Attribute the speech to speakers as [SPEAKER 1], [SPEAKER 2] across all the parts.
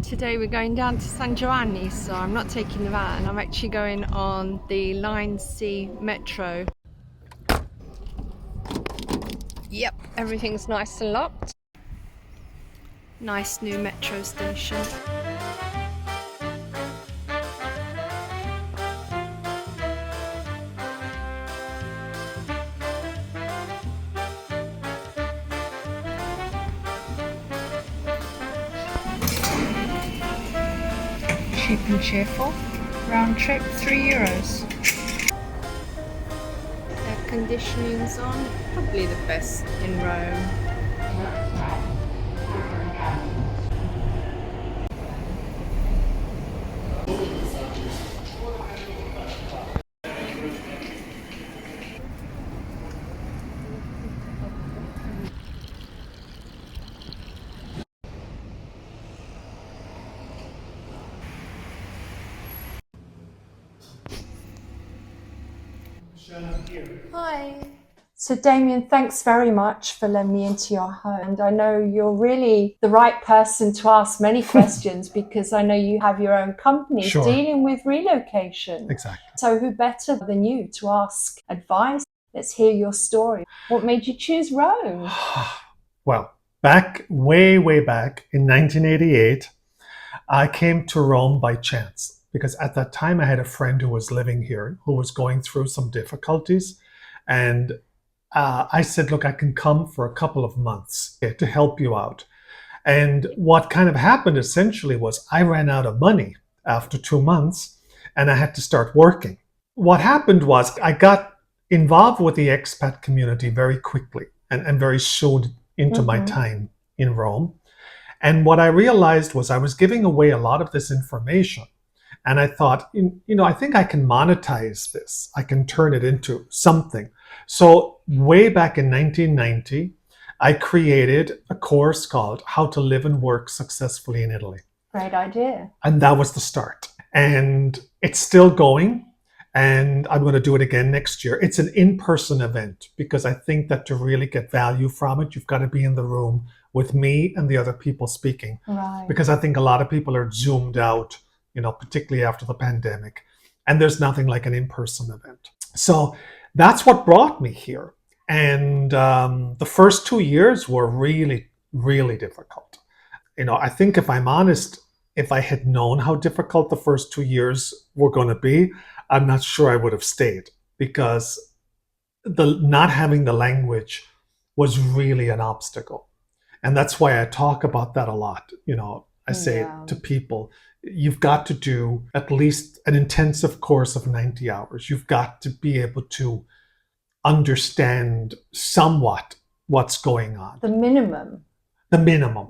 [SPEAKER 1] Today we're going down to San Giovanni, so I'm not taking the van. I'm actually going on the Line C metro. Yep, everything's nice and locked. Nice new metro station. Cheap and cheerful. Round trip, €3. Air conditioning's on. Probably the best in Rome. Hi.
[SPEAKER 2] So Damien, thanks very much for letting me into your home. And I know you're really the right person to ask many questions because I know you have your own company dealing with relocation.
[SPEAKER 3] Exactly.
[SPEAKER 2] So who better than you to ask advice? Let's hear your story. What made you choose Rome?
[SPEAKER 3] Well, way back in 1988, I came to Rome by chance because at that time I had a friend who was living here who was going through some difficulties. And I said, look, I can come for a couple of months to help you out. And what kind of happened essentially was I ran out of money after 2 months and I had to start working. What happened was I got involved with the expat community very quickly and very soon into my time in Rome. And what I realized was I was giving away a lot of this information. And I thought, I think I can monetize this. I can turn it into something. So way back in 1990, I created a course called How to Live and Work Successfully in Italy.
[SPEAKER 2] Great idea.
[SPEAKER 3] And that was the start. And it's still going. And I'm going to do it again next year. It's an in-person event because I think that to really get value from it, you've got to be in the room with me and the other people speaking.
[SPEAKER 2] Right.
[SPEAKER 3] Because I think a lot of people are zoomed out, particularly after the pandemic. And there's nothing like an in-person event. So that's what brought me here. And the first 2 years were really, really difficult. I think if I'm honest, if I had known how difficult the first 2 years were going to be, I'm not sure I would have stayed because the not having the language was really an obstacle. And that's why I talk about that a lot. I say to people, you've got to do at least an intensive course of 90 hours. You've got to be able to understand somewhat what's going on.
[SPEAKER 2] The minimum.
[SPEAKER 3] The minimum.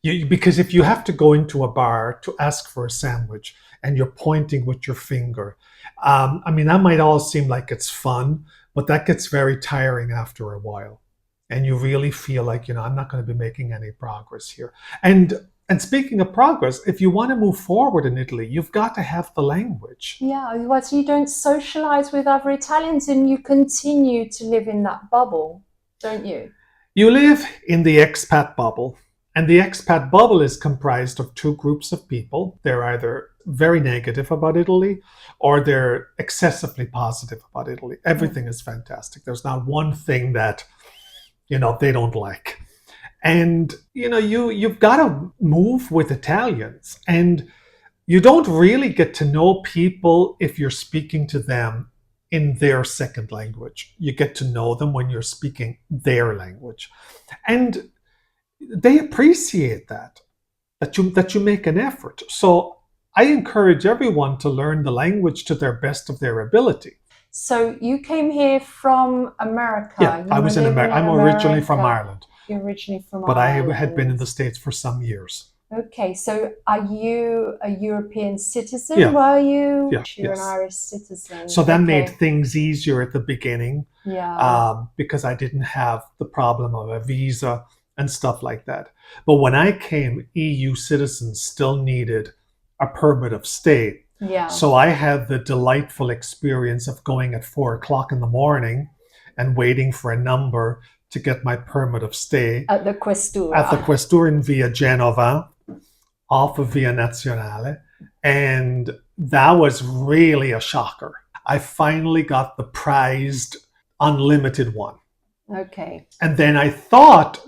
[SPEAKER 2] Yeah.
[SPEAKER 3] Because if you have to go into a bar to ask for a sandwich and you're pointing with your finger, that might all seem like it's fun, but that gets very tiring after a while. And you really feel like, I'm not going to be making any progress here. And speaking of progress, if you want to move forward in Italy, you've got to have the language.
[SPEAKER 2] Yeah, otherwise you don't socialize with other Italians and you continue to live in that bubble, don't you?
[SPEAKER 3] You live in the expat bubble. And the expat bubble is comprised of two groups of people. They're either very negative about Italy or they're excessively positive about Italy. Everything is fantastic. There's not one thing that, they don't like. And, you've got to move with Italians. And you don't really get to know people if you're speaking to them in their second language. You get to know them when you're speaking their language. And they appreciate that you make an effort. So I encourage everyone to learn the language to their best of their ability.
[SPEAKER 2] So you came here from America.
[SPEAKER 3] Yeah, I was in America. I'm originally from Ireland.
[SPEAKER 2] You're originally from
[SPEAKER 3] But
[SPEAKER 2] Ireland.
[SPEAKER 3] I had been in the States for some years.
[SPEAKER 2] Okay, so are you a European citizen?
[SPEAKER 3] Yeah.
[SPEAKER 2] Were you?
[SPEAKER 3] Yeah,
[SPEAKER 2] You're
[SPEAKER 3] yes.
[SPEAKER 2] an Irish citizen.
[SPEAKER 3] So that made things easier at the beginning.
[SPEAKER 2] Yeah.
[SPEAKER 3] Because I didn't have the problem of a visa and stuff like that. But when I came, EU citizens still needed a permit of stay.
[SPEAKER 2] Yeah.
[SPEAKER 3] So I had the delightful experience of going at 4:00 in the morning and waiting for a number to get my permit of stay.
[SPEAKER 2] At the Questura.
[SPEAKER 3] At the Questura in Via Genova. off of Via Nazionale. And that was really a shocker. I finally got the prized unlimited one.
[SPEAKER 2] Okay.
[SPEAKER 3] And then I thought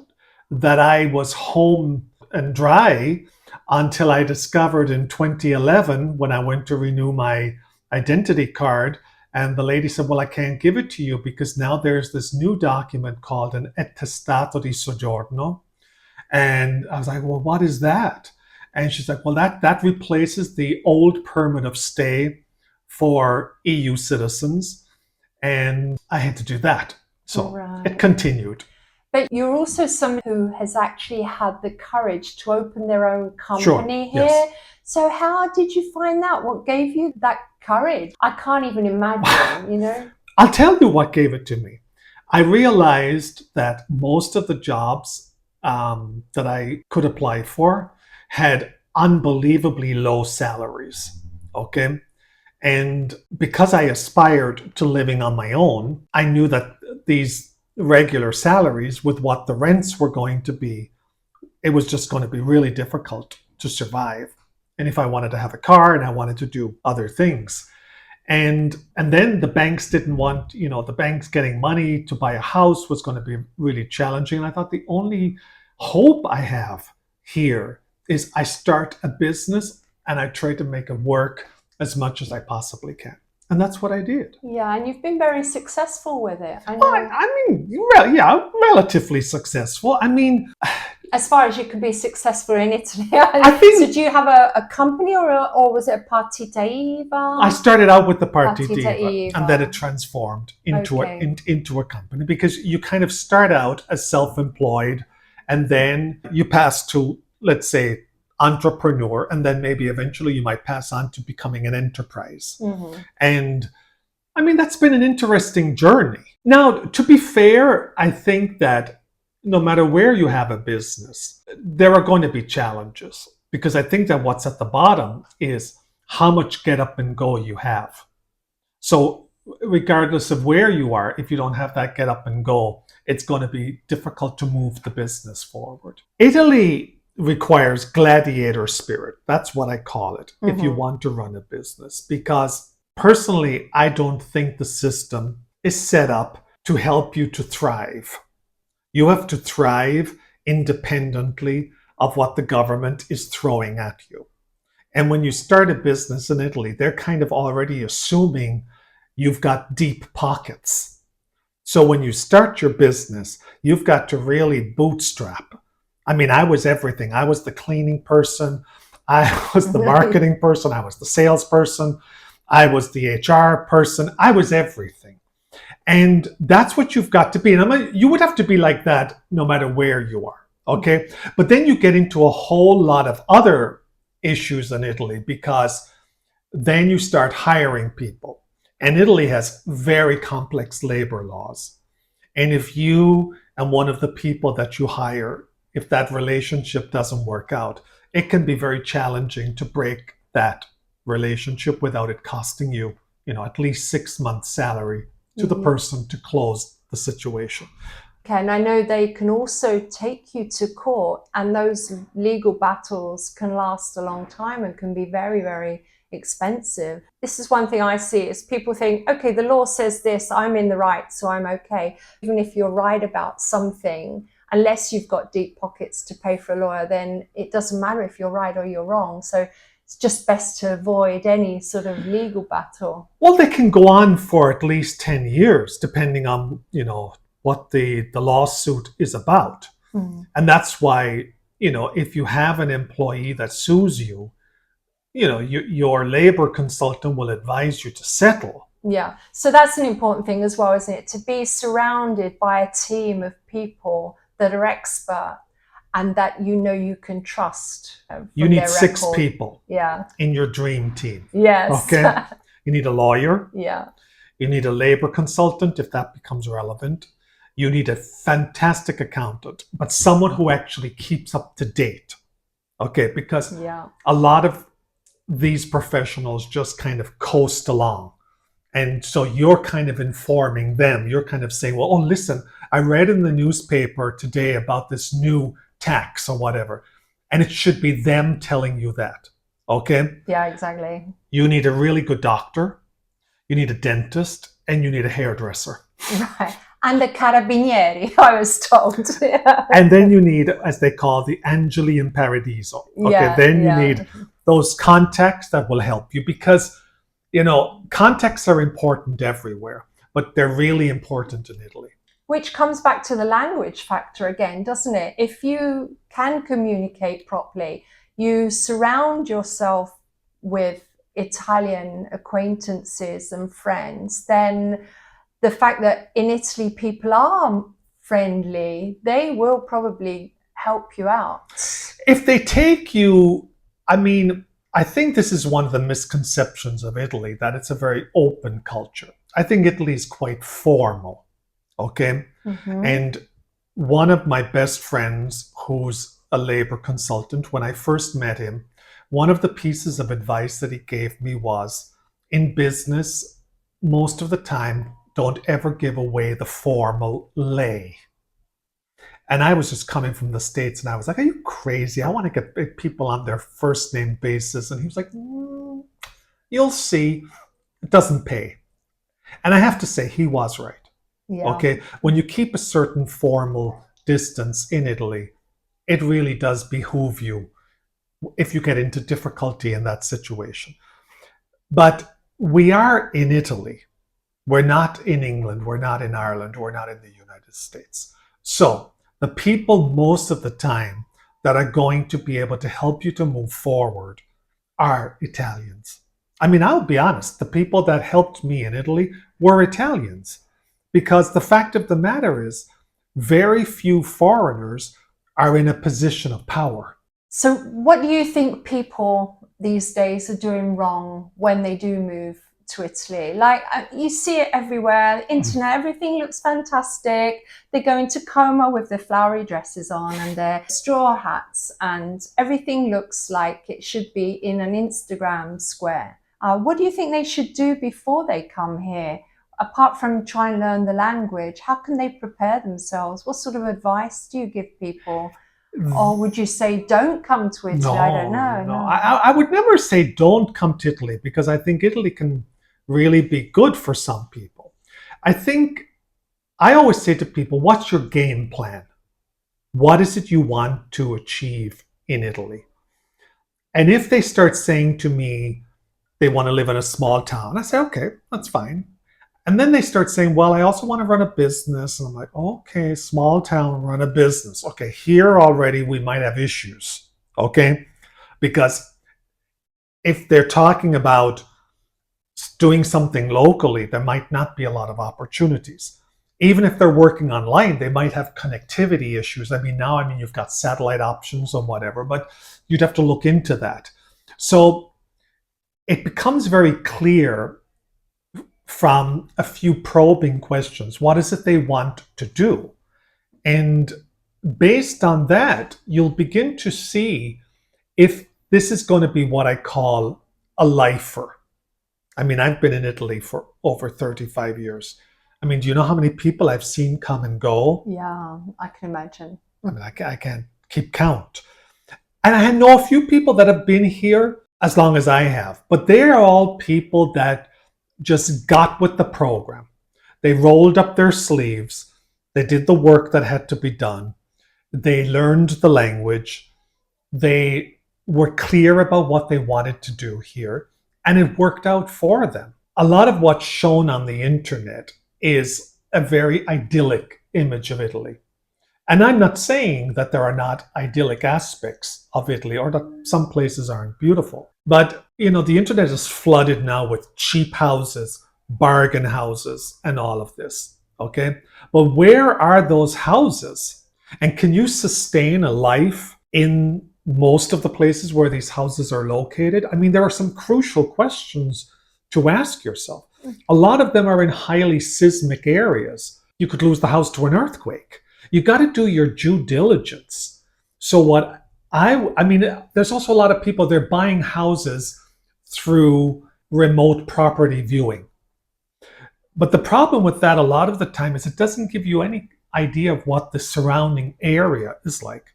[SPEAKER 3] that I was home and dry until I discovered in 2011 when I went to renew my identity card. And the lady said, well, I can't give it to you because now there's this new document called an attestato di soggiorno. And I was like, well, what is that? And she's like, well, that replaces the old permit of stay for EU citizens. And I had to do that. So it continued.
[SPEAKER 2] But you're also someone who has actually had the courage to open their own company here.
[SPEAKER 3] Yes.
[SPEAKER 2] So how did you find that? What gave you that courage? I can't even imagine,
[SPEAKER 3] I'll tell you what gave it to me. I realized that most of the jobs that I could apply for had unbelievably low salaries. Okay. And because I aspired to living on my own, I knew that these regular salaries with what the rents were going to be, it was just going to be really difficult to survive. And if I wanted to have a car and I wanted to do other things. And then the banks didn't want, the banks getting money to buy a house was going to be really challenging. And I thought the only hope I have here is I start a business and I try to make it work as much as I possibly can. And that's what I did.
[SPEAKER 2] Yeah, and you've been very successful with it. I know.
[SPEAKER 3] Well, relatively successful. I mean,
[SPEAKER 2] as far as you can be successful in Italy.
[SPEAKER 3] I think.
[SPEAKER 2] So do you have a company or was it a partita IVA?
[SPEAKER 3] I started out with the partita IVA, and then it transformed into a company, because you kind of start out as self-employed and then you pass to, let's say, entrepreneur, and then maybe eventually you might pass on to becoming an enterprise. Mm-hmm. And I mean, that's been an interesting journey. Now, to be fair, I think that no matter where you have a business, there are going to be challenges, because I think that what's at the bottom is how much get up and go you have. So regardless of where you are, if you don't have that get up and go, it's going to be difficult to move the business forward. Italy requires gladiator spirit. That's what I call it, if you want to run a business. Because personally, I don't think the system is set up to help you to thrive. You have to thrive independently of what the government is throwing at you. And when you start a business in Italy, they're kind of already assuming you've got deep pockets. So when you start your business, you've got to really bootstrap. I mean, I was everything. I was the cleaning person. I was the marketing person. I was the salesperson. I was the HR person. I was everything. And that's what you've got to be. And you would have to be like that no matter where you are. Okay. But then you get into a whole lot of other issues in Italy, because then you start hiring people. And Italy has very complex labor laws. And if you and one of the people that you hire, if that relationship doesn't work out, it can be very challenging to break that relationship without it costing you, at least 6 months' salary to the person to close the situation.
[SPEAKER 2] Okay, and I know they can also take you to court, and those legal battles can last a long time and can be very, very expensive. This is one thing I see is people think, okay, the law says this, I'm in the right, so I'm okay. Even if you're right about something, unless you've got deep pockets to pay for a lawyer, then it doesn't matter if you're right or you're wrong. So it's just best to avoid any sort of legal battle.
[SPEAKER 3] Well, they can go on for at least 10 years, depending on, what the lawsuit is about. And that's why, if you have an employee that sues you, your labor consultant will advise you to settle.
[SPEAKER 2] Yeah. So that's an important thing as well, isn't it? To be surrounded by a team of people that are expert and that you can trust.
[SPEAKER 3] You need 6 people
[SPEAKER 2] Yeah.
[SPEAKER 3] in your dream team.
[SPEAKER 2] Yes.
[SPEAKER 3] Okay. You need a lawyer.
[SPEAKER 2] Yeah.
[SPEAKER 3] You need a labor consultant, if that becomes relevant. You need a fantastic accountant, but someone who actually keeps up to date. Okay, because a lot of these professionals just kind of coast along. And so you're kind of informing them. You're kind of saying, well, oh, listen, I read in the newspaper today about this new tax or whatever. And it should be them telling you that. Okay?
[SPEAKER 2] Yeah, exactly.
[SPEAKER 3] You need a really good doctor, you need a dentist, and you need a hairdresser.
[SPEAKER 2] Right. And the carabinieri, I was told.
[SPEAKER 3] And then you need, as they call, the angeli in paradiso. Okay, then you need those contacts that will help you, because, you know, contacts are important everywhere, but they're really important in Italy.
[SPEAKER 2] Which comes back to the language factor again, doesn't it? If you can communicate properly, you surround yourself with Italian acquaintances and friends, then the fact that in Italy people are friendly, they will probably help you out.
[SPEAKER 3] If they take you, I mean, I think this is one of the misconceptions of Italy, that it's a very open culture. I think Italy is quite formal, okay?
[SPEAKER 2] Mm-hmm.
[SPEAKER 3] And one of my best friends, who's a labor consultant, when I first met him, one of the pieces of advice that he gave me was, in business, most of the time, don't ever give away the formal lei. And I was just coming from the States, and I was like, are you crazy? I want to get people on their first name basis. And he was like, you'll see, it doesn't pay. And I have to say, he was right.
[SPEAKER 2] Yeah.
[SPEAKER 3] Okay, when you keep a certain formal distance in Italy, it really does behoove you if you get into difficulty in that situation. But we are in Italy. We're not in England. We're not in Ireland. We're not in the United States. So the people most of the time that are going to be able to help you to move forward are Italians. I mean, I'll be honest, the people that helped me in Italy were Italians, because the fact of the matter is very few foreigners are in a position of power.
[SPEAKER 2] So what do you think people these days are doing wrong when they do move to Italy? Like, you see it everywhere, the internet, everything looks fantastic. They go into Como with their flowery dresses on and their straw hats, and everything looks like it should be in an Instagram square. What do you think they should do before they come here? Apart from try and learn the language, how can they prepare themselves? What sort of advice do you give people? Or would you say don't come to Italy?
[SPEAKER 3] No,
[SPEAKER 2] I don't know.
[SPEAKER 3] No. I would never say don't come to Italy, because I think Italy can really be good for some people. I always say to people, what's your game plan? What is it you want to achieve in Italy? And if they start saying to me they want to live in a small town, I say, okay, that's fine. And then they start saying, well, I also want to run a business. And I'm like, okay, small town, run a business. Okay, here already we might have issues, okay? Because if they're talking about doing something locally, there might not be a lot of opportunities. Even if they're working online, they might have connectivity issues. I mean, you've got satellite options or whatever, but you'd have to look into that. So it becomes very clear from a few probing questions. What is it they want to do? And based on that, you'll begin to see if this is going to be what I call a lifer. I mean, I've been in Italy for over 35 years. I mean, do you know how many people I've seen come and go?
[SPEAKER 2] Yeah, I can imagine.
[SPEAKER 3] I mean, I can't keep count. And I know a few people that have been here as long as I have, but they are all people that just got with the program. They rolled up their sleeves. They did the work that had to be done. They learned the language. They were clear about what they wanted to do here, and it worked out for them. A lot of what's shown on the internet is a very idyllic image of Italy. And I'm not saying that there are not idyllic aspects of Italy or that some places aren't beautiful. But, the internet is flooded now with cheap houses, bargain houses, and all of this, okay? But where are those houses? And can you sustain a life in most of the places where these houses are located? I mean, there are some crucial questions to ask yourself. A lot of them are in highly seismic areas. You could lose the house to an earthquake. You got to do your due diligence. So I mean, there's also a lot of people, they're buying houses through remote property viewing. But the problem with that a lot of the time is it doesn't give you any idea of what the surrounding area is like.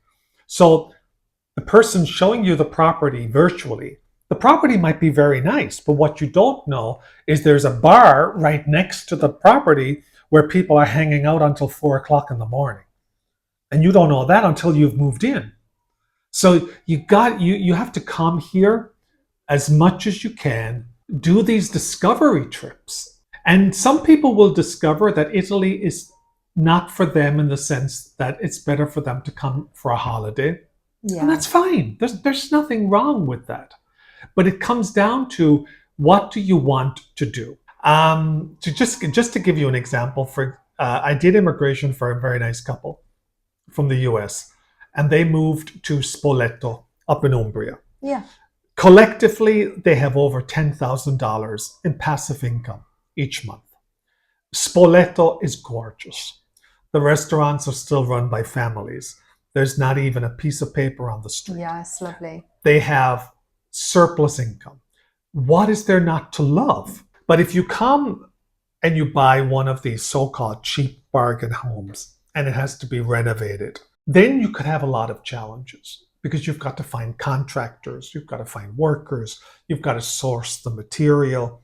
[SPEAKER 3] So The person showing you the property virtually, the property might be very nice, but what you don't know is there's a bar right next to the property where people are hanging out until 4 o'clock in the morning. And you don't know that until you've moved in. So you have to come here as much as you can, do these discovery trips. And some people will discover that Italy is not for them in the sense that it's better for them to come for a holiday. Yeah. And that's fine. There's nothing wrong with that. But it comes down to, what do you want to do? Just to give you an example, I did immigration for a very nice couple from the US, and they moved to Spoleto up in Umbria.
[SPEAKER 2] Yeah.
[SPEAKER 3] Collectively, they have over $10,000 in passive income each month. Spoleto is gorgeous. The restaurants are still run by families. There's not even a piece of paper on the street.
[SPEAKER 2] Yeah, it's lovely.
[SPEAKER 3] They have surplus income. What is there not to love? But if you come and you buy one of these so-called cheap bargain homes and it has to be renovated, then you could have a lot of challenges, because you've got to find contractors, you've got to find workers, you've got to source the material.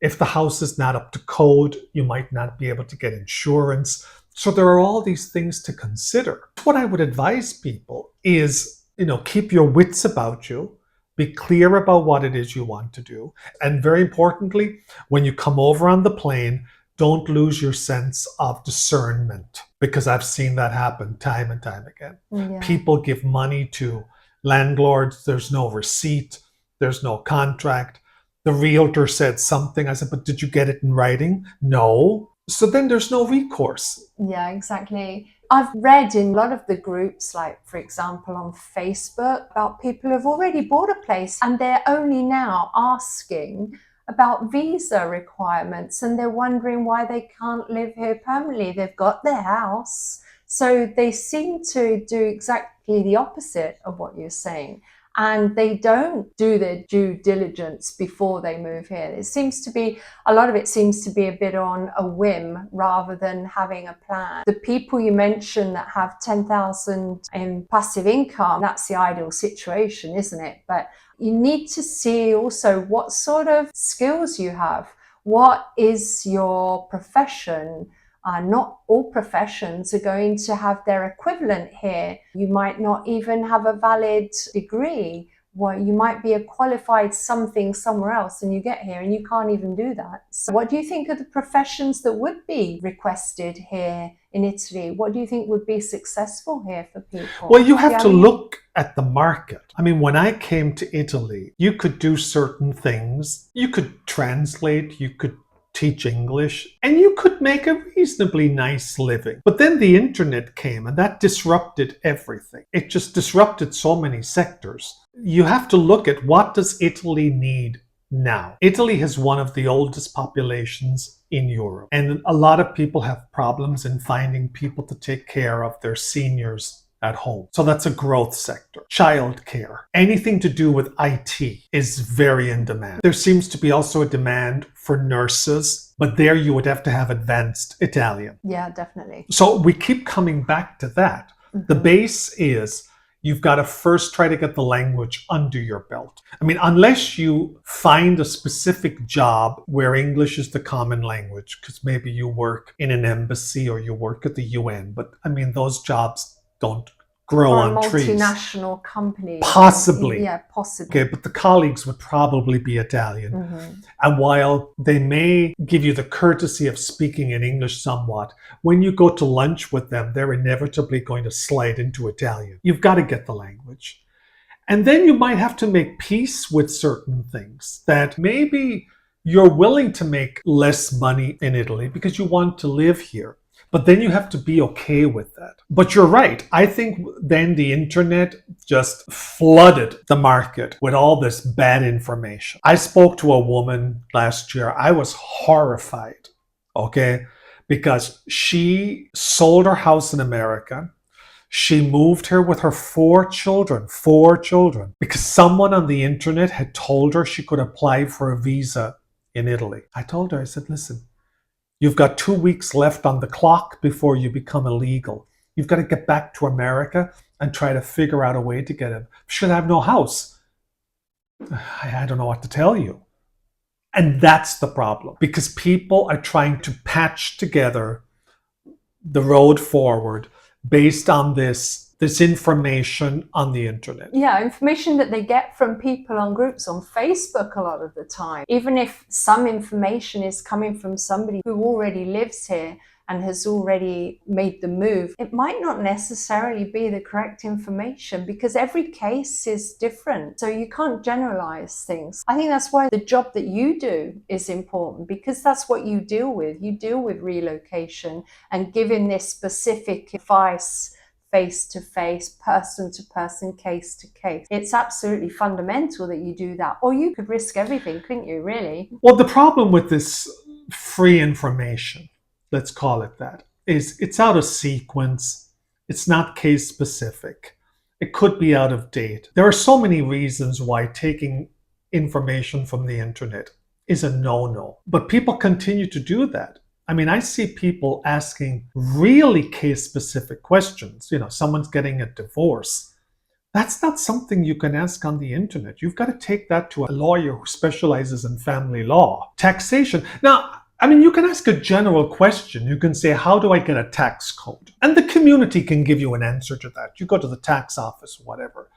[SPEAKER 3] If the house is not up to code, you might not be able to get insurance. So there are all these things to consider. What I would advise people is, keep your wits about you, be clear about what it is you want to do. And very importantly, when you come over on the plane, don't lose your sense of discernment, because I've seen that happen time and time again. Yeah. People give money to landlords. There's no receipt. There's no contract. The realtor said something. I said, but did you get it in writing? No. So then there's no recourse.
[SPEAKER 2] Yeah, exactly. I've read in a lot of the groups, like, for example, on Facebook, about people who've already bought a place and they're only now asking about visa requirements, and they're wondering why they can't live here permanently. They've got their house. So they seem to do exactly the opposite of what you're saying. And they don't do their due diligence before they move here. It seems to be, a lot of it seems to be a bit on a whim rather than having a plan. The people you mentioned that have 10,000 in passive income, that's the ideal situation, isn't it? But you need to see also what sort of skills you have. What is your profession? Not all professions are going to have their equivalent here. You might not even have a valid degree. Well, you might be a qualified something somewhere else and you get here and you can't even do that. So what do you think are the professions that would be requested here in Italy? What do you think would be successful here for people?
[SPEAKER 3] Well, you have to look at the market. I mean, when I came to Italy, you could do certain things. You could translate, you could teach English, and you could make a reasonably nice living. But then the internet came and that disrupted everything. It just disrupted so many sectors. You have to look at, what does Italy need now? Italy has one of the oldest populations in Europe, and a lot of people have problems in finding people to take care of their seniors at home. So that's a growth sector. Childcare, anything to do with IT is very in demand. There seems to be also a demand for nurses, but there you would have to have advanced Italian.
[SPEAKER 2] Yeah, definitely.
[SPEAKER 3] So we keep coming back to that. Mm-hmm. The base is, you've got to first try to get the language under your belt. I mean, unless you find a specific job where English is the common language, because maybe you work in an embassy or you work at the UN, but I mean, those jobs don't grow on trees.
[SPEAKER 2] Multinational company.
[SPEAKER 3] Possibly.
[SPEAKER 2] Yeah, possibly.
[SPEAKER 3] Okay, but the colleagues would probably be Italian. Mm-hmm. And while they may give you the courtesy of speaking in English somewhat, when you go to lunch with them, they're inevitably going to slide into Italian. You've got to get the language. And then you might have to make peace with certain things, that maybe you're willing to make less money in Italy because you want to live here. But then you have to be okay with that. But you're right. I think then the internet just flooded the market with all this bad information. I spoke to a woman last year. I was horrified, okay? Because she sold her house in America. She moved here with her four children, because someone on the internet had told her she could apply for a visa in Italy. I told her, I said, listen, you've got 2 weeks left on the clock before you become illegal. You've got to get back to America and try to figure out a way to get it. Should I have no house? I don't know what to tell you. And that's the problem, because people are trying to patch together the road forward based on this information on the internet.
[SPEAKER 2] Yeah, information that they get from people on groups on Facebook a lot of the time. Even if some information is coming from somebody who already lives here and has already made the move, it might not necessarily be the correct information, because every case is different. So you can't generalize things. I think that's why the job that you do is important, because that's what you deal with. You deal with relocation and giving this specific advice face-to-face, person-to-person, case-to-case. It's absolutely fundamental that you do that, or you could risk everything, couldn't you, really?
[SPEAKER 3] Well, the problem with this free information, let's call it that, is it's out of sequence. It's not case specific. It could be out of date. There are so many reasons why taking information from the internet is a no-no, but people continue to do that. I mean, I see people asking really case-specific questions. You know, someone's getting a divorce. That's not something you can ask on the internet. You've got to take that to a lawyer who specializes in family law. Taxation. Now, I mean, you can ask a general question. You can say, how do I get a tax code? And the community can give you an answer to that. You go to the tax office, whatever.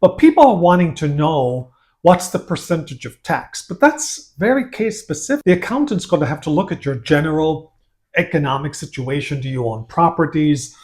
[SPEAKER 3] But people are wanting to know, what's the percentage of tax? But that's very case specific. The accountant's going to have to look at your general economic situation. Do you own properties?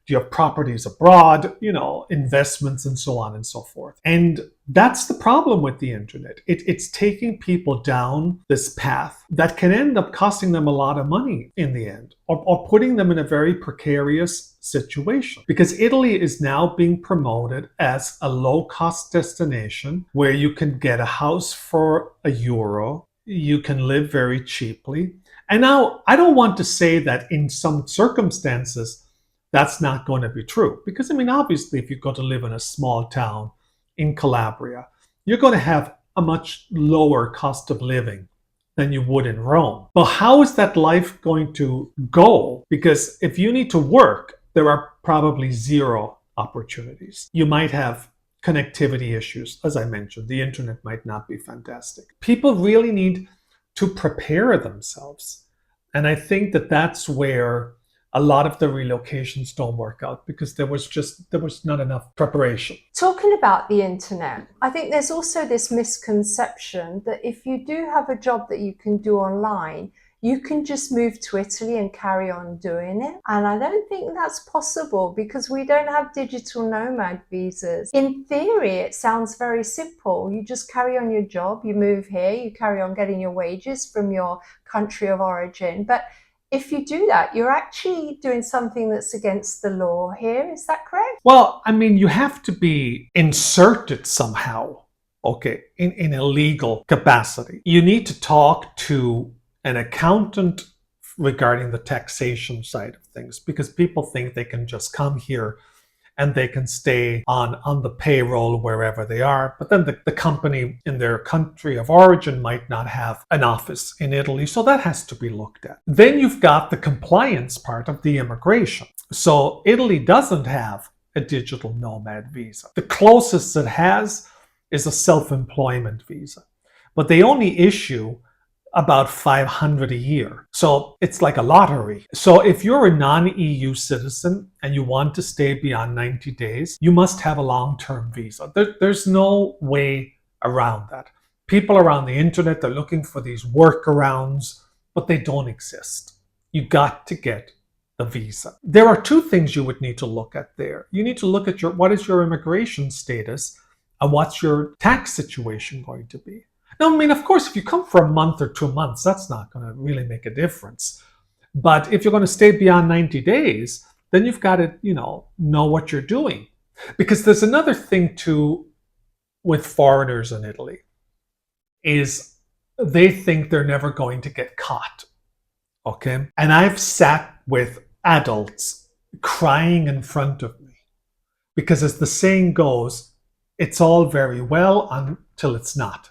[SPEAKER 3] Do you have properties abroad? You know, investments and so on and so forth. And that's the problem with the internet. It's taking people down this path that can end up costing them a lot of money in the end, or putting them in a very precarious situation. Because Italy is now being promoted as a low-cost destination where you can get a house for €1. You can live very cheaply. And now, I don't want to say that in some circumstances, that's not going to be true. Because, I mean, obviously, if you go to live in a small town in Calabria, you're going to have a much lower cost of living than you would in Rome. But how is that life going to go? Because if you need to work, there are probably zero opportunities. You might have connectivity issues. As I mentioned, the internet might not be fantastic. People really need to prepare themselves. And I think that that's where a lot of the relocations don't work out, because there was not enough preparation.
[SPEAKER 2] Talking about the internet, I think there's also this misconception that if you do have a job that you can do online, you can just move to Italy and carry on doing it. And I don't think that's possible, because we don't have digital nomad visas. In theory, it sounds very simple. You just carry on your job, you move here, you carry on getting your wages from your country of origin. But if you do that, you're actually doing something that's against the law here. Is that correct?
[SPEAKER 3] Well, I mean, you have to be inserted somehow, okay, in a legal capacity. You need to talk to an accountant regarding the taxation side of things, because people think they can just come here and they can stay on the payroll wherever they are. But then the company in their country of origin might not have an office in Italy. So that has to be looked at. Then you've got the compliance part of the immigration. So Italy doesn't have a digital nomad visa. The closest it has is a self-employment visa. But they only issue about 500 a year. So it's like a lottery. So if you're a non-EU citizen and you want to stay beyond 90 days, you must have a long-term visa. There's no way around that. People around the internet, they're looking for these workarounds, but they don't exist. You got to get the visa. There are two things you would need to look at there. You need to look at what is your immigration status and what's your tax situation going to be. Now, I mean, of course, if you come for a month or 2 months, that's not going to really make a difference. But if you're going to stay beyond 90 days, then you've got to, know what you're doing. Because there's another thing too with foreigners in Italy, is they think they're never going to get caught. Okay? And I've sat with adults crying in front of me. Because as the saying goes, it's all very well until it's not.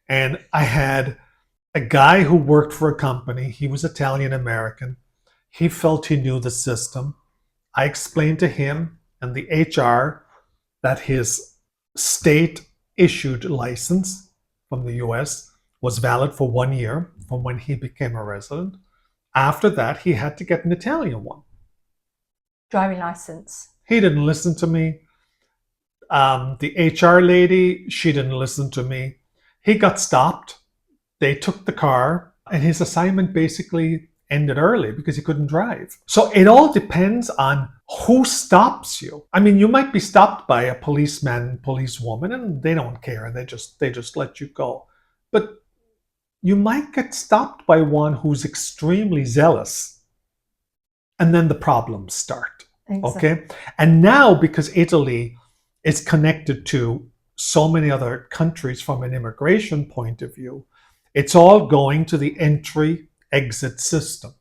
[SPEAKER 3] And I had a guy who worked for a company. He was Italian American. He felt he knew the system. I explained to him and the HR that his state issued license from the US was valid for 1 year from when he became a resident. After that, he had to get an Italian one.
[SPEAKER 2] Driving license.
[SPEAKER 3] He didn't listen to me. The HR lady, she didn't listen to me. He got stopped. They took the car, and his assignment basically ended early because he couldn't drive. So it all depends on who stops you. I mean, you might be stopped by a policeman, policewoman, and they don't care. They just let you go. But you might get stopped by one who's extremely zealous, and then the problems start.
[SPEAKER 2] Exactly.
[SPEAKER 3] Okay? And now, because Italy is connected to so many other countries from an immigration point of view, it's all going to the entry-exit system,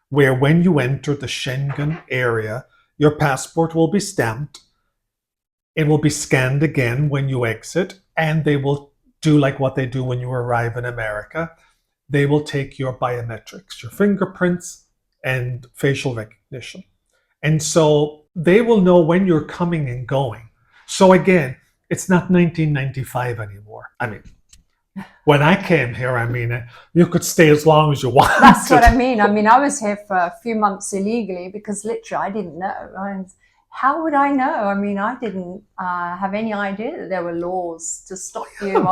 [SPEAKER 3] where when you enter the Schengen area, your passport will be stamped. It will be scanned again when you exit, and they will do like what they do when you arrive in America. They will take your biometrics, your fingerprints, and facial recognition. And so they will know when you're coming and going. So again, it's not 1995 anymore. I mean, when I came here, I mean, you could stay as long as you wanted.
[SPEAKER 2] That's what I mean. I mean, I was here for a few months illegally because literally I didn't know. How would I know? I mean, I didn't have any idea that there were laws to stop you.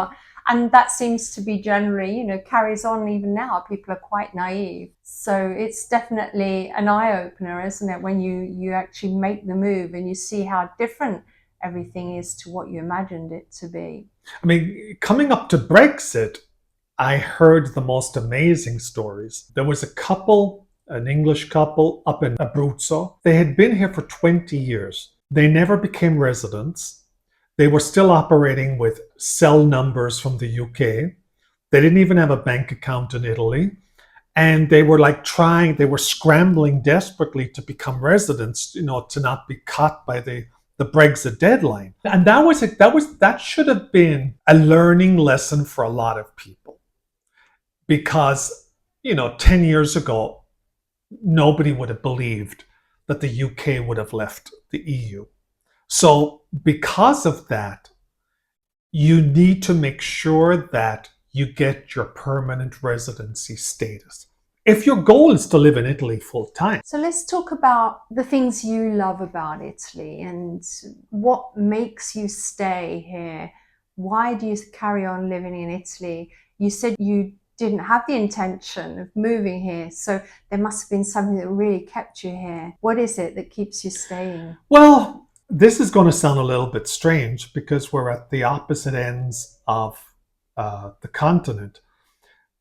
[SPEAKER 2] And that seems to be generally, carries on even now. People are quite naive. So it's definitely an eye-opener, isn't it, when you actually make the move and you see how different everything is to what you imagined it to be.
[SPEAKER 3] I mean, coming up to Brexit, I heard the most amazing stories. There was a couple, an English couple up in Abruzzo. They had been here for 20 years. They never became residents. They were still operating with cell numbers from the UK. They didn't even have a bank account in Italy. And they were they were scrambling desperately to become residents, to not be caught by the Brexit deadline. And that should have been a learning lesson for a lot of people. Because, 10 years ago, nobody would have believed that the UK would have left the EU. So because of that, you need to make sure that you get your permanent residency status, if your goal is to live in Italy full time.
[SPEAKER 2] So let's talk about the things you love about Italy and what makes you stay here. Why do you carry on living in Italy? You said you didn't have the intention of moving here, so there must have been something that really kept you here. What is it that keeps you staying?
[SPEAKER 3] Well, this is going to sound a little bit strange because we're at the opposite ends of the continent.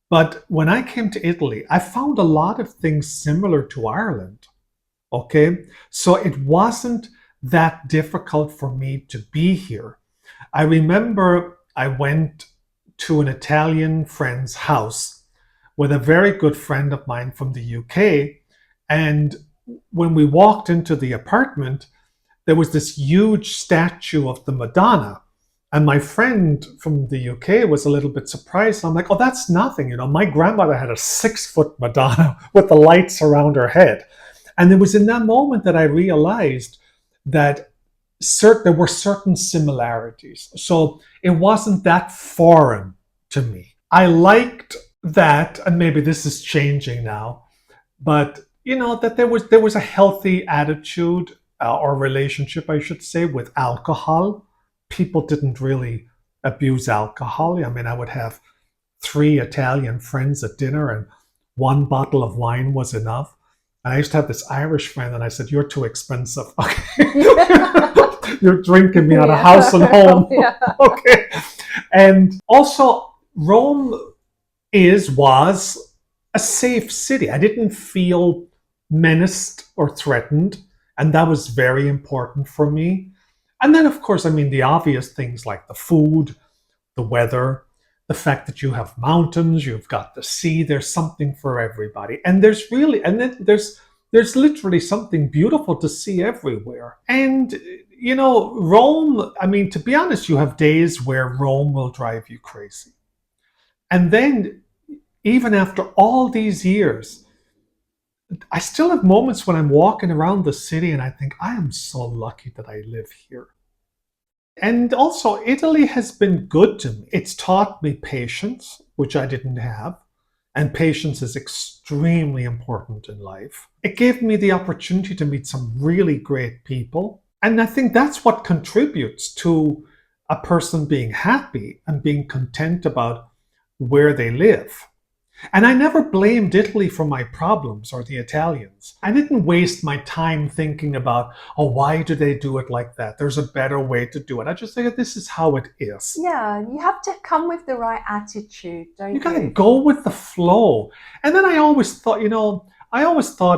[SPEAKER 3] But when I came to Italy, I found a lot of things similar to Ireland. Okay, so it wasn't that difficult for me to be here. I remember I went to an Italian friend's house with a very good friend of mine from the UK. And when we walked into the apartment, there was this huge statue of the Madonna. And my friend from the UK was a little bit surprised. I'm like, oh, that's nothing. My grandmother had a 6-foot Madonna with the lights around her head. And it was in that moment that I realized that there were certain similarities. So it wasn't that foreign to me. I liked that, and maybe this is changing now, but that there was a healthy attitude or relationship, I should say, with alcohol. People didn't really abuse alcohol. I mean, I would have 3 Italian friends at dinner and 1 bottle of wine was enough. And I used to have this Irish friend and I said, you're too expensive. Okay. You're drinking me out of house and home. Yeah. Okay. And also, Rome was a safe city. I didn't feel menaced or threatened. And that was very important for me. And then, of course, I mean, the obvious things like the food, the weather, the fact that you have mountains, you've got the sea, there's something for everybody. And there's literally something beautiful to see everywhere. And, Rome, I mean, to be honest, you have days where Rome will drive you crazy. And then, even after all these years, I still have moments when I'm walking around the city and I think, I am so lucky that I live here. And also, Italy has been good to me. It's taught me patience, which I didn't have. And patience is extremely important in life. It gave me the opportunity to meet some really great people. And I think that's what contributes to a person being happy and being content about where they live. And I never blamed Italy for my problems or the Italians. I didn't waste my time thinking about, oh, why do they do it like that? There's a better way to do it. I just think this is how it is.
[SPEAKER 2] Yeah, you have to come with the right attitude, don't you?
[SPEAKER 3] You gotta go with the flow. And then I always thought,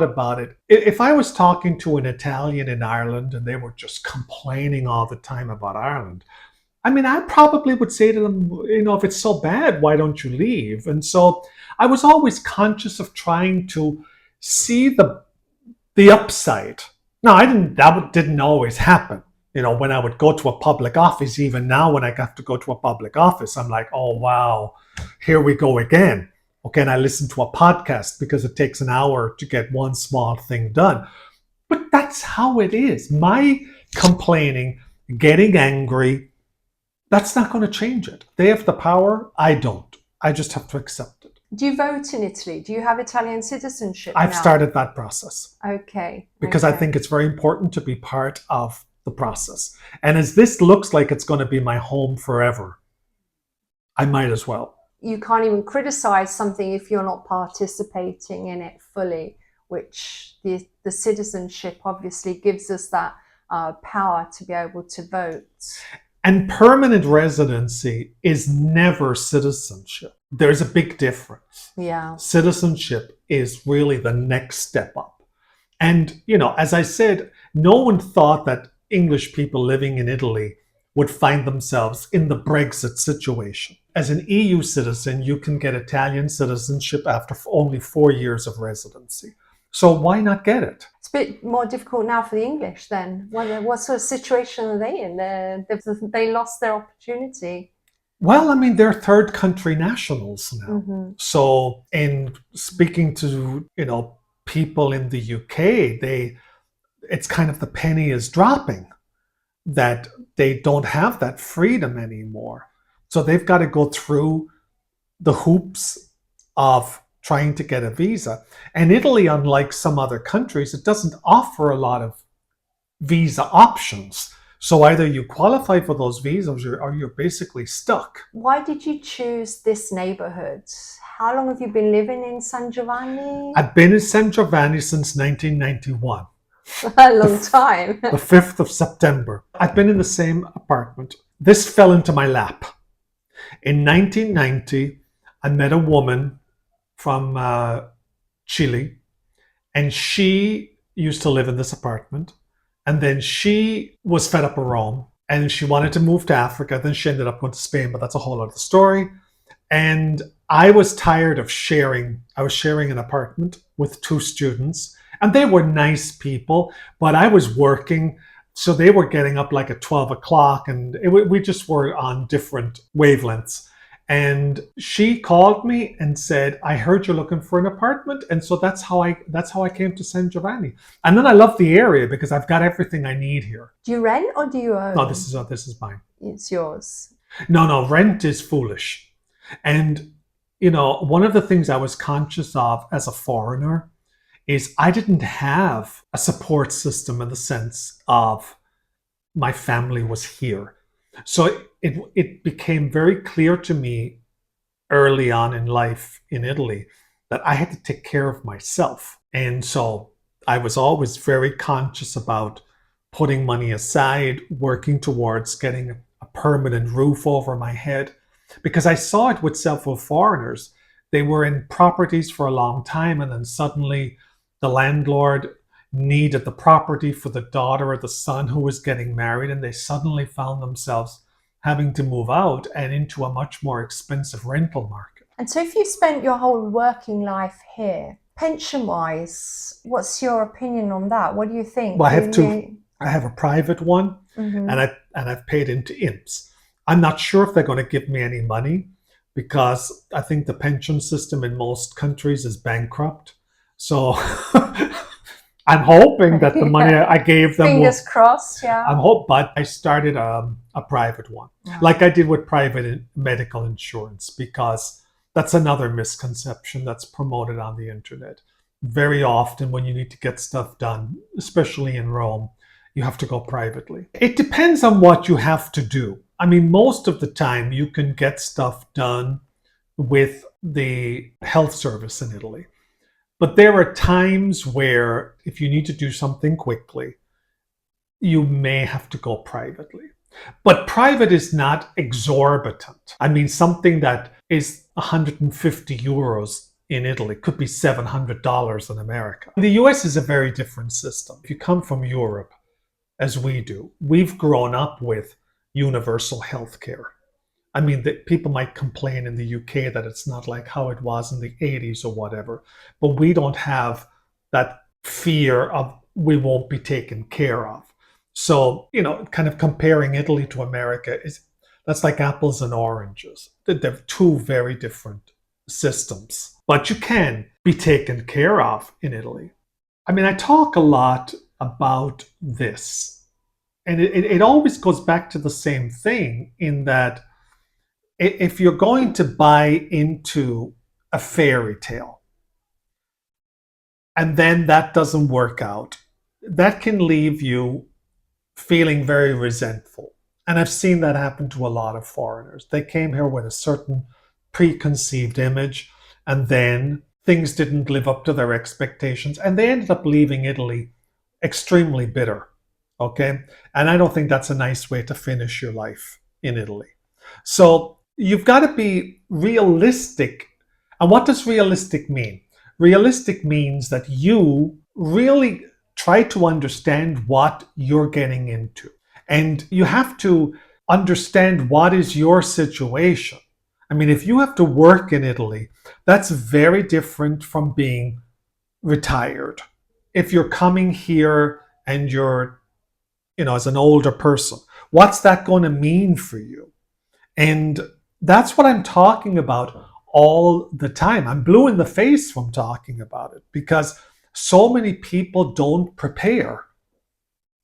[SPEAKER 3] about it. If I was talking to an Italian in Ireland and they were just complaining all the time about Ireland, I mean, I probably would say to them, if it's so bad, why don't you leave? And so I was always conscious of trying to see the upside. Now, that didn't always happen. When I would go to a public office, even now when I got to go to a public office, I'm like, oh, wow, here we go again. Okay, and I listen to a podcast because it takes an hour to get one small thing done. But that's how it is. My complaining, getting angry, that's not going to change it. They have the power. I don't. I just have to accept it.
[SPEAKER 2] Do you vote in Italy? Do you have Italian citizenship
[SPEAKER 3] I've
[SPEAKER 2] now?
[SPEAKER 3] started that process.
[SPEAKER 2] Okay.
[SPEAKER 3] Because I think it's very important to be part of the process. And as this looks like it's going to be my home forever, I might as well.
[SPEAKER 2] You can't even criticize something if you're not participating in it fully, which the citizenship obviously gives us that power to be able to vote.
[SPEAKER 3] And permanent residency is never citizenship. There's a big difference.
[SPEAKER 2] Yeah.
[SPEAKER 3] Citizenship is really the next step up. And, as I said, no one thought that English people living in Italy would find themselves in the Brexit situation. As an EU citizen, you can get Italian citizenship after only 4 years of residency. So why not get it?
[SPEAKER 2] It's a bit more difficult now for the English then. What sort of situation are they in? They lost their opportunity.
[SPEAKER 3] Well, I mean, they're third country nationals now.
[SPEAKER 2] Mm-hmm.
[SPEAKER 3] So in speaking to, people in the UK, it's kind of the penny is dropping that they don't have that freedom anymore. So they've got to go through the hoops of trying to get a visa. And Italy, unlike some other countries, it doesn't offer a lot of visa options. So either you qualify for those visas or you're basically stuck.
[SPEAKER 2] Why did you choose this neighborhood? How long have you been living in San Giovanni?
[SPEAKER 3] I've been in San Giovanni since 1991.
[SPEAKER 2] A long time.
[SPEAKER 3] The 5th of September. I've been in the same apartment. This fell into my lap. In 1990, I met a woman from Chile, and she used to live in this apartment. And then she was fed up of Rome, and she wanted to move to Africa. Then she ended up going to Spain, but that's a whole other story. And I was tired of sharing. I was sharing an apartment with 2 students, and they were nice people, but I was working. So they were getting up like at 12 o'clock, and we just were on different wavelengths. And she called me and said, I heard you're looking for an apartment. And so that's how I came to San Giovanni. And then I love the area because I've got everything I need here.
[SPEAKER 2] Do you rent or do you own?
[SPEAKER 3] No, this is mine.
[SPEAKER 2] It's yours.
[SPEAKER 3] No, rent is foolish. And, one of the things I was conscious of as a foreigner is I didn't have a support system in the sense of my family was here. So it became very clear to me early on in life in Italy that I had to take care of myself. And so I was always very conscious about putting money aside, working towards getting a permanent roof over my head, because I saw it with several foreigners. They were in properties for a long time, and then suddenly the landlord needed the property for the daughter or the son who was getting married, and they suddenly found themselves having to move out and into a much more expensive rental market.
[SPEAKER 2] And so if you spent your whole working life here, pension-wise, what's your opinion on that? What do you think?
[SPEAKER 3] Well, I have 2. I have a private one,
[SPEAKER 2] Mm-hmm.
[SPEAKER 3] and I've paid into IMSS. I'm not sure if they're going to give me any money because I think the pension system in most countries is bankrupt. So I'm hoping that the money I gave them
[SPEAKER 2] Fingers crossed, yeah.
[SPEAKER 3] but I started a private one, like I did with private medical insurance, because that's another misconception that's promoted on the internet. Very often when you need to get stuff done, especially in Rome, you have to go privately. It depends on what you have to do. I mean, most of the time you can get stuff done with the health service in Italy. But there are times where if you need to do something quickly, you may have to go privately. But private is not exorbitant. I mean, something that is 150 euros in Italy could be $700 in America. The US is a very different system. If you come from Europe, as we do, we've grown up with universal health care. I mean, people might complain in the UK that it's not like how it was in the 80s or whatever, but we don't have that fear of we won't be taken care of. So, kind of comparing Italy to America, that's like apples and oranges. They're two very different systems, but you can be taken care of in Italy. I mean, I talk a lot about this, and it always goes back to the same thing, in that if you're going to buy into a fairy tale and then that doesn't work out, that can leave you feeling very resentful. And I've seen that happen to a lot of foreigners. They came here with a certain preconceived image, and then things didn't live up to their expectations, and they ended up leaving Italy extremely bitter. Okay? And I don't think that's a nice way to finish your life in Italy. So you've got to be realistic. And what does realistic mean? Realistic means that you really try to understand what you're getting into. And you have to understand what is your situation. I mean, if you have to work in Italy, that's very different from being retired. If you're coming here and you're, as an older person, what's that going to mean for you? And that's what I'm talking about all the time. I'm blue in the face from talking about it, because so many people don't prepare.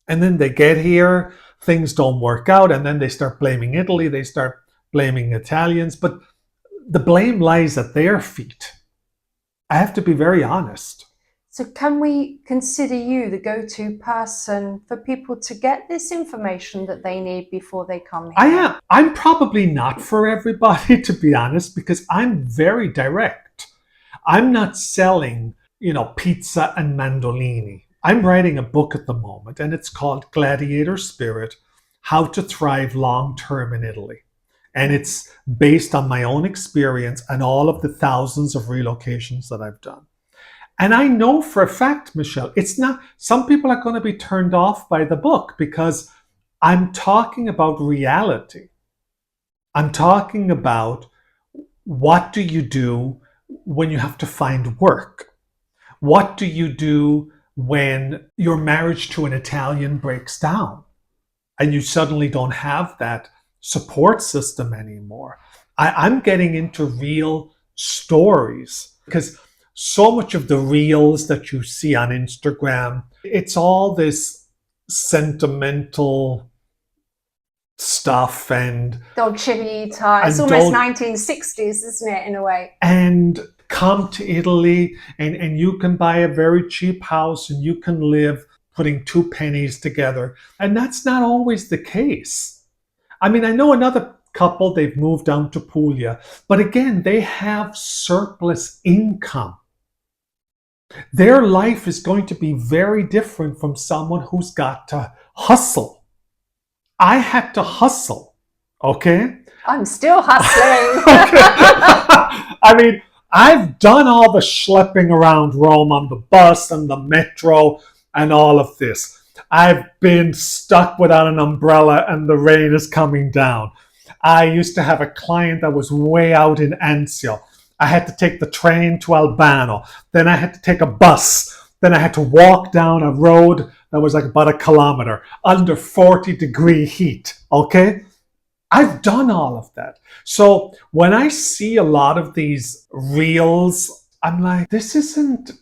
[SPEAKER 3] And then they get here, things don't work out, and then they start blaming Italy, they start blaming Italians, but the blame lies at their feet. I have to be very honest.
[SPEAKER 2] So can we consider you the go-to person for people to get this information that they need before they come here?
[SPEAKER 3] I am. I'm probably not for everybody, to be honest, because I'm very direct. I'm not selling, pizza and mandolini. I'm writing a book at the moment, and it's called Gladiator Spirit, How to Thrive Long-Term in Italy. And it's based on my own experience and all of the thousands of relocations that I've done. And I know for a fact, Michelle, it's not, some people are going to be turned off by the book because I'm talking about reality. I'm talking about what do you do when you have to find work? What do you do when your marriage to an Italian breaks down and you suddenly don't have that support system anymore? I'm getting into real stories, because so much of the reels that you see on Instagram, it's all this sentimental stuff and
[SPEAKER 2] Dolce Vita. It's almost 1960s, isn't it, in a way?
[SPEAKER 3] And come to Italy and you can buy a very cheap house and you can live putting 2 pennies together. And that's not always the case. I mean, I know another couple, they've moved down to Puglia, but again, they have surplus income. Their life is going to be very different from someone who's got to hustle. I had to hustle, okay?
[SPEAKER 2] I'm still hustling.
[SPEAKER 3] I mean, I've done all the schlepping around Rome on the bus and the metro and all of this. I've been stuck without an umbrella and the rain is coming down. I used to have a client that was way out in Anzio. I had to take the train to Albano. Then I had to take a bus. Then I had to walk down a road that was like about 1 kilometer under 40-degree heat. Okay? I've done all of that. So when I see a lot of these reels, I'm like, this isn't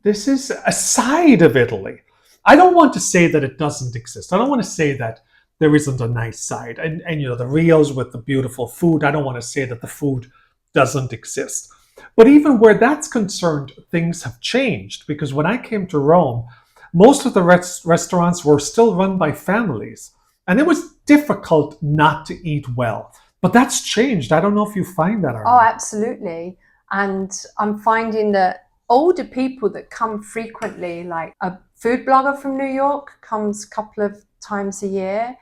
[SPEAKER 3] this is a side of Italy. I don't want to say that it doesn't exist. I don't want to say that there isn't a nice side. And you know, the Rios with the beautiful food, I don't want to say that the food doesn't exist. But even where that's concerned, things have changed, because when I came to Rome, most of the restaurants were still run by families. And it was difficult not to eat well. But that's changed. I don't know if you find that.
[SPEAKER 2] Oh, absolutely. And I'm finding that older people that come frequently, like a food blogger from New York comes a couple of times a year,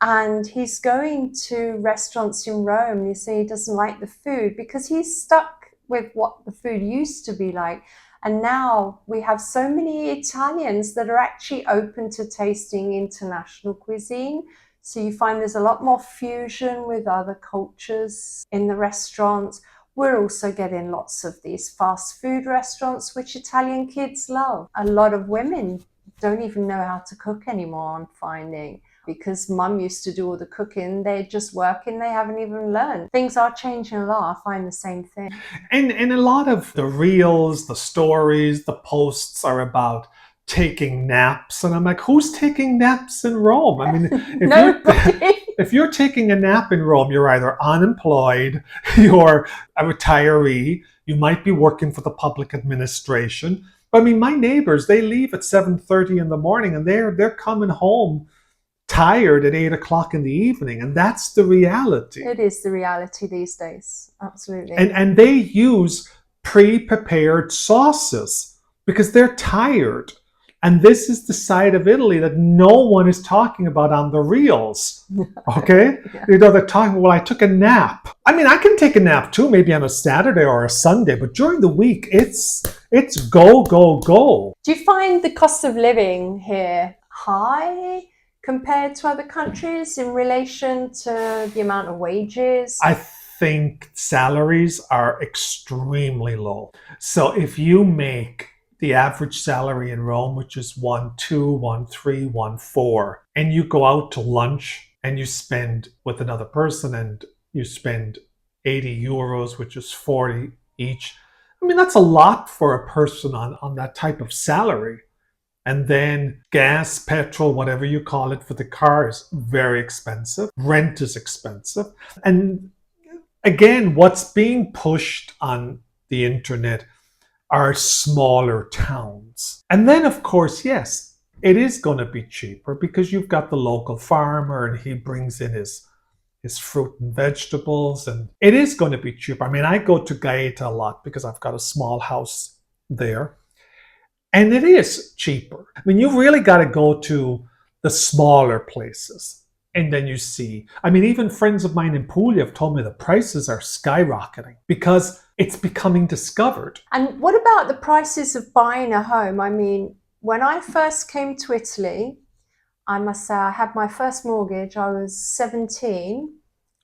[SPEAKER 2] and he's going to restaurants in Rome and he says he doesn't like the food because he's stuck with what the food used to be like. And now we have so many Italians that are actually open to tasting international cuisine. So you find there's a lot more fusion with other cultures in the restaurants. We're also getting lots of these fast food restaurants, which Italian kids love. A lot of women don't even know how to cook anymore, I'm finding, because mum used to do all the cooking. They're just working, they haven't even learned. Things are changing a lot. I find the same thing.
[SPEAKER 3] And a lot of the reels, the stories, the posts are about taking naps. And I'm like, who's taking naps in Rome? I mean, if you're taking a nap in Rome, you're either unemployed, you're a retiree, you might be working for the public administration. But I mean, my neighbors, they leave at 7:30 in the morning and they're coming home tired at 8 o'clock in the evening. And that's the reality.
[SPEAKER 2] It is the reality these days. Absolutely.
[SPEAKER 3] And they use pre-prepared sauces because they're tired. And this is the side of Italy that no one is talking about on the reels. Okay? Yeah. You know, they're talking, well, I took a nap. I mean, I can take a nap too, maybe on a Saturday or a Sunday, but during the week, it's go, go, go.
[SPEAKER 2] Do you find the cost of living here high compared to other countries in relation to the amount of wages?
[SPEAKER 3] I think salaries are extremely low. So if you make the average salary in Rome, which is 1.2, 1.3, 1.4, and you go out to lunch and you spend with another person and you spend 80 euros, which is 40 each. I mean, that's a lot for a person on that type of salary. And then gas, petrol, whatever you call it for the car is very expensive. Rent is expensive. And again, what's being pushed on the internet are smaller towns. And then, of course, yes, it is going to be cheaper because you've got the local farmer and he brings in his fruit and vegetables, and it is going to be cheaper. I mean, I go to Gaeta a lot because I've got a small house there, and it is cheaper. I mean, you really got to go to the smaller places. And then you see, I mean, even friends of mine in Puglia have told me the prices are skyrocketing because it's becoming discovered.
[SPEAKER 2] And what about the prices of buying a home? I mean, when I first came to Italy, I must say I had my first mortgage. I was 17.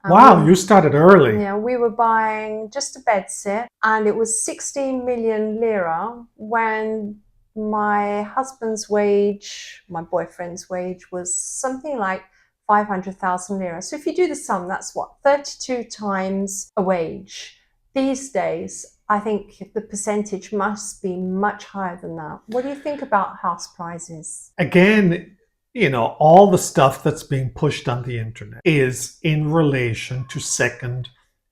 [SPEAKER 3] Wow, you started early.
[SPEAKER 2] Yeah, we were buying just a bedsit, and it was 16 million lira when my husband's wage, my boyfriend's wage, was something like 500,000 lira. So if you do the sum, that's what, 32 times a wage. These days, I think the percentage must be much higher than that. What do you think about house prices?
[SPEAKER 3] Again, you know, all the stuff that's being pushed on the internet is in relation to second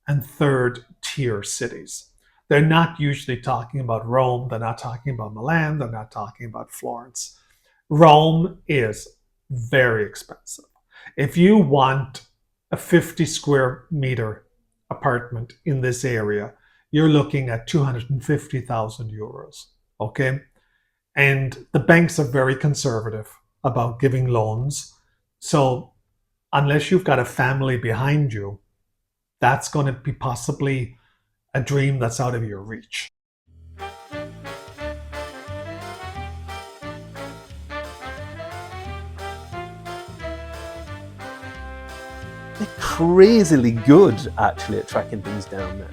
[SPEAKER 3] and third tier cities. They're not usually talking about Rome. They're not talking about Milan. They're not talking about Florence. Rome is very expensive. If you want a 50 square meter apartment in this area, you're looking at 250,000 euros. Okay. And the banks are very conservative about giving loans. So unless you've got a family behind you, that's going to be possibly a dream that's out of your reach.
[SPEAKER 4] They're crazily good actually at tracking things down there.